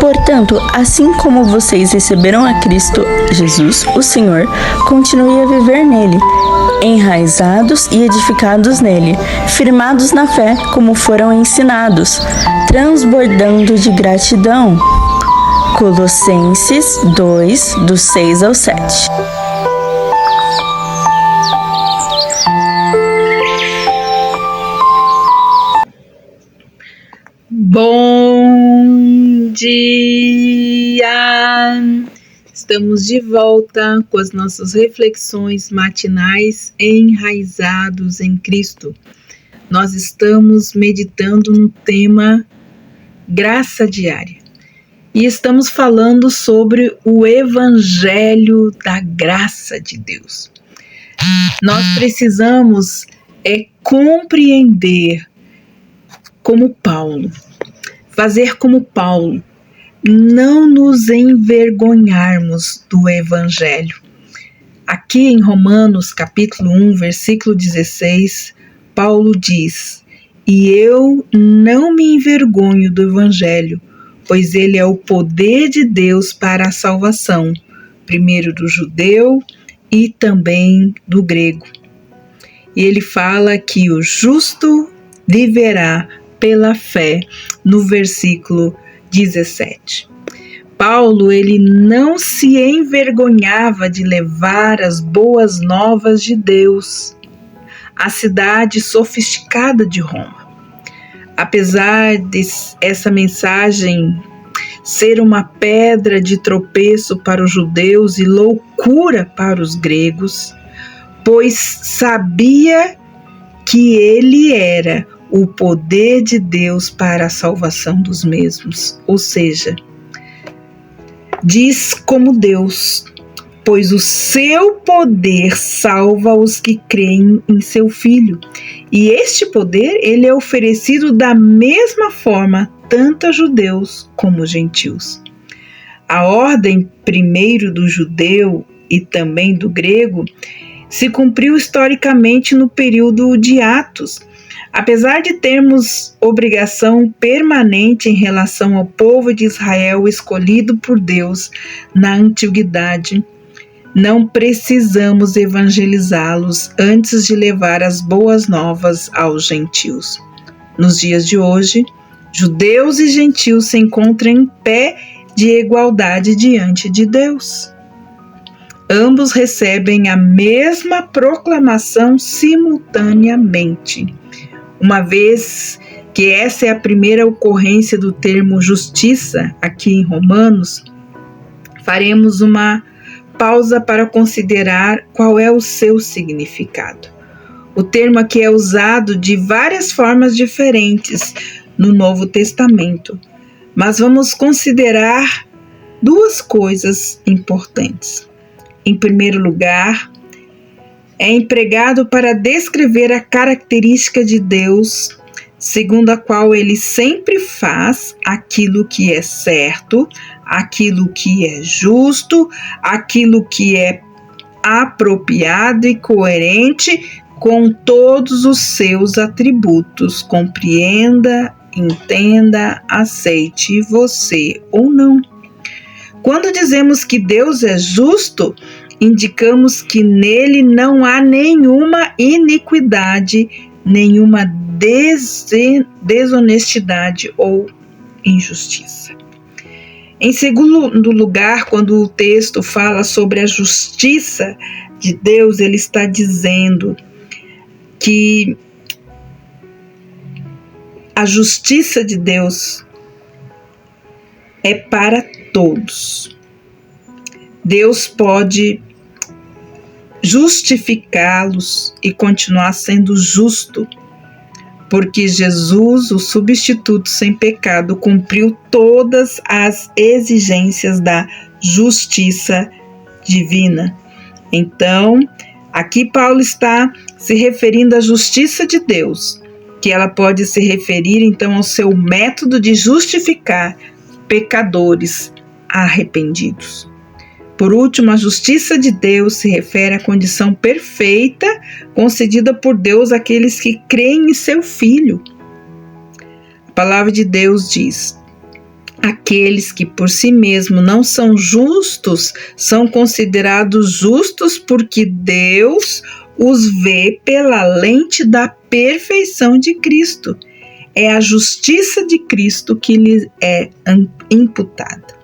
Portanto, assim como vocês receberam a Cristo Jesus, o Senhor, continue a viver nele, enraizados e edificados nele, firmados na fé como foram ensinados, transbordando de gratidão. Colossenses 2, do 6 ao 7. Bom dia! Estamos de volta com as nossas reflexões matinais enraizados em Cristo. Nós estamos meditando no tema graça diária e estamos falando sobre o Evangelho da graça de Deus. Nós precisamos compreender como Paulo, fazer como Paulo, não nos envergonharmos do Evangelho. Aqui em Romanos capítulo 1, versículo 16, Paulo diz: "E eu não me envergonho do Evangelho, pois ele é o poder de Deus para a salvação, primeiro do judeu e também do grego." E ele fala que o justo viverá pela fé, no versículo 17. Paulo, ele não se envergonhava de levar as boas novas de Deus à cidade sofisticada de Roma. Apesar de essa mensagem ser uma pedra de tropeço para os judeus e loucura para os gregos, pois sabia que ele era o poder de Deus para a salvação dos mesmos, ou seja, diz como Deus, pois o seu poder salva os que creem em seu Filho, e este poder ele é oferecido da mesma forma tanto a judeus como gentios. A ordem primeiro do judeu e também do grego se cumpriu historicamente no período de Atos. Apesar de termos obrigação permanente em relação ao povo de Israel escolhido por Deus na antiguidade, não precisamos evangelizá-los antes de levar as boas novas aos gentios. Nos dias de hoje, judeus e gentios se encontram em pé de igualdade diante de Deus. Ambos recebem a mesma proclamação simultaneamente. Uma vez que essa é a primeira ocorrência do termo justiça aqui em Romanos, faremos uma pausa para considerar qual é o seu significado. O termo aqui é usado de várias formas diferentes no Novo Testamento, mas vamos considerar duas coisas importantes. Em primeiro lugar, é empregado para descrever a característica de Deus, segundo a qual ele sempre faz aquilo que é certo, aquilo que é justo, aquilo que é apropriado e coerente com todos os seus atributos. Compreenda, entenda, aceite você ou não. Quando dizemos que Deus é justo, indicamos que nele não há nenhuma iniquidade, nenhuma desonestidade ou injustiça. Em segundo lugar, quando o texto fala sobre a justiça de Deus, ele está dizendo que a justiça de Deus é para todos. Deus pode justificá-los e continuar sendo justo, porque Jesus, o substituto sem pecado, cumpriu todas as exigências da justiça divina. Então, aqui Paulo está se referindo à justiça de Deus, que ela pode se referir então ao seu método de justificar pecadores arrependidos. Por último, a justiça de Deus se refere à condição perfeita concedida por Deus àqueles que creem em seu Filho. A palavra de Deus diz: Aqueles que por si mesmos não são justos são considerados justos porque Deus os vê pela lente da perfeição de Cristo. É a justiça de Cristo que lhes é imputada.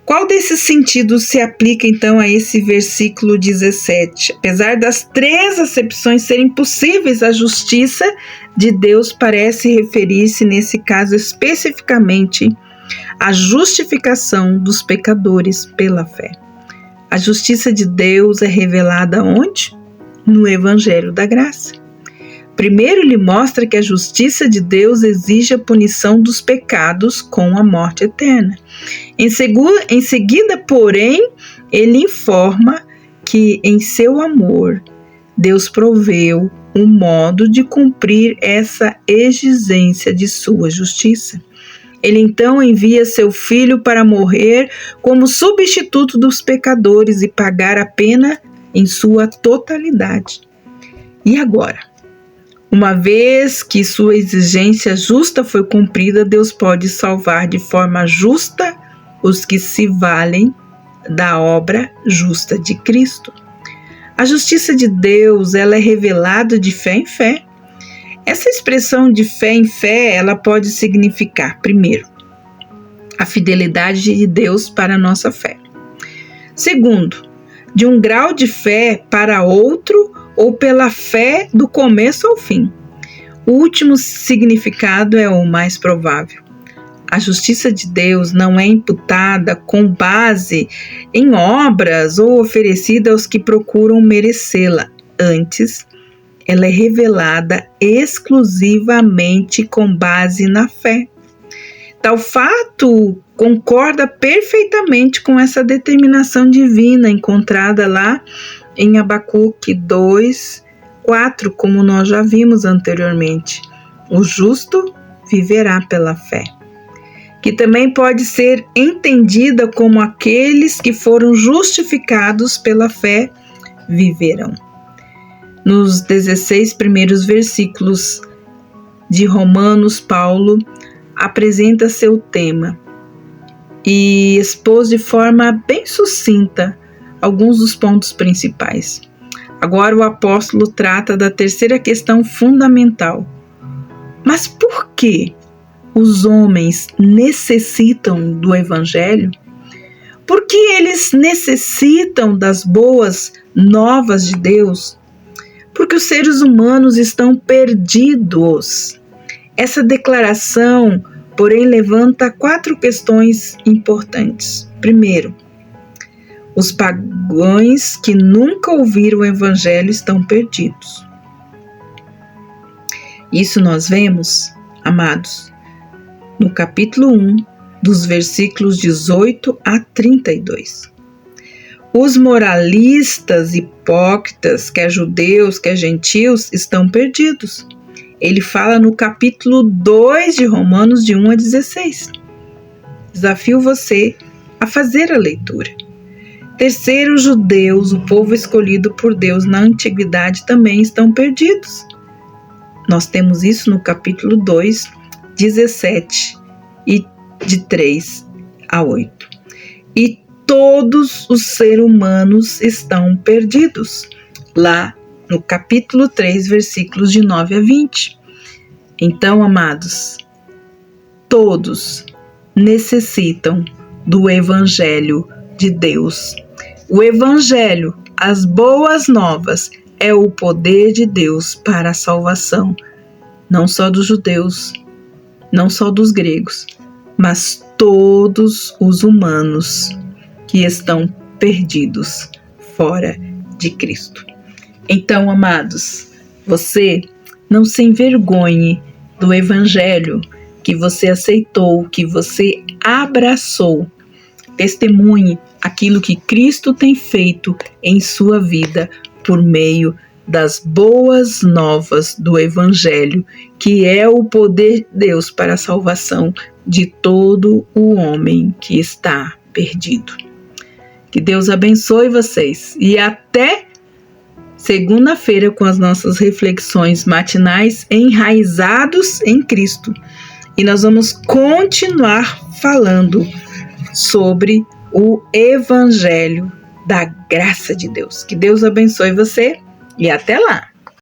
Qual desses sentidos se aplica então a esse versículo 17? Apesar das 3 acepções serem possíveis, a justiça de Deus parece referir-se, nesse caso especificamente, à justificação dos pecadores pela fé. A justiça de Deus é revelada onde? No Evangelho da Graça. Primeiro, ele mostra que a justiça de Deus exige a punição dos pecados com a morte eterna. Em seguida, porém, ele informa que em seu amor, Deus proveu um modo de cumprir essa exigência de sua justiça. Ele então envia seu Filho para morrer como substituto dos pecadores e pagar a pena em sua totalidade. E agora? Uma vez que sua exigência justa foi cumprida, Deus pode salvar de forma justa os que se valem da obra justa de Cristo. A justiça de Deus, ela é revelada de fé em fé. Essa expressão de fé em fé, ela pode significar, primeiro, a fidelidade de Deus para a nossa fé. Segundo, de um grau de fé para outro ou pela fé do começo ao fim. O último significado é o mais provável. A justiça de Deus não é imputada com base em obras ou oferecida aos que procuram merecê-la. Antes, ela é revelada exclusivamente com base na fé. Tal fato concorda perfeitamente com essa determinação divina encontrada lá em Abacuque 2:4, como nós já vimos anteriormente. O justo viverá pela fé, que também pode ser entendida como aqueles que foram justificados pela fé viverão. Nos 16 primeiros versículos de Romanos, Paulo apresenta seu tema e expôs de forma bem sucinta alguns dos pontos principais. Agora o apóstolo trata da terceira questão fundamental. Mas por que os homens necessitam do Evangelho? Por que eles necessitam das boas novas de Deus? Porque os seres humanos estão perdidos. Essa declaração, porém, levanta 4 questões importantes. Primeiro, os pagãos que nunca ouviram o Evangelho estão perdidos. Isso nós vemos, amados, no capítulo 1, dos versículos 18 a 32. Os moralistas hipócritas, quer judeus, quer gentios, estão perdidos. Ele fala no capítulo 2 de Romanos, de 1 a 16. Desafio você a fazer a leitura. Terceiro, os judeus, o povo escolhido por Deus na antiguidade, também estão perdidos. Nós temos isso no capítulo 2, 17 e de 3 a 8. E todos os seres humanos estão perdidos, lá no capítulo 3, versículos de 9 a 20. Então, amados, todos necessitam do Evangelho de Deus. O Evangelho, as boas novas, é o poder de Deus para a salvação, não só dos judeus, não só dos gregos, mas todos os humanos que estão perdidos fora de Cristo. Então, amados, você não se envergonhe do Evangelho que você aceitou, que você abraçou. Testemunhe aquilo que Cristo tem feito em sua vida por meio das boas novas do Evangelho, que é o poder de Deus para a salvação de todo o homem que está perdido. Que Deus abençoe vocês e até segunda-feira com as nossas reflexões matinais enraizados em Cristo. E nós vamos continuar falando sobre o Evangelho da graça de Deus. Que Deus abençoe você e até lá!